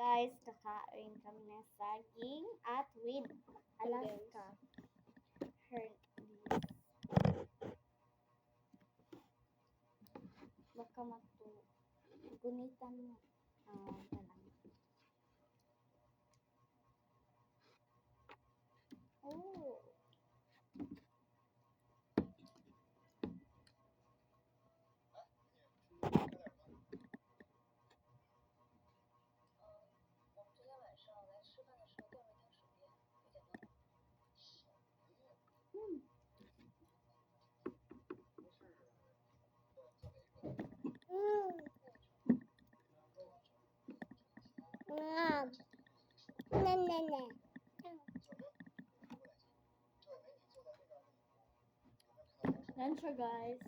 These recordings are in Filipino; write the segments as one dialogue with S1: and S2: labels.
S1: Guys, kakain kami ng saging at with Alaska. Baka gunitan mo. Oh. Yan siya, guys.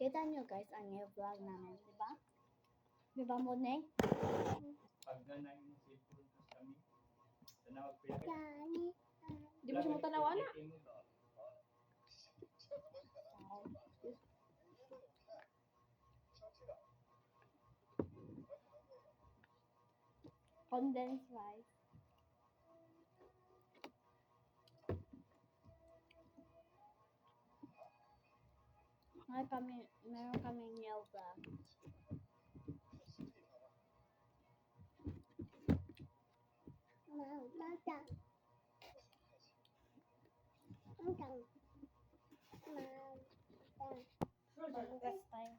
S1: Kita nyo guys ang i-vlog namin, di ba? Di ba, Moneng?
S2: Pag nanay mo si Pultos kami, tanawag ko yan.
S3: Di mo siya matanawa na.
S1: Condensed rice. Meron kami nilda. Pag-ugas tayo.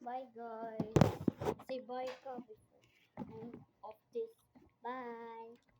S1: Bye guys. Say bye ka before end of this. Bye.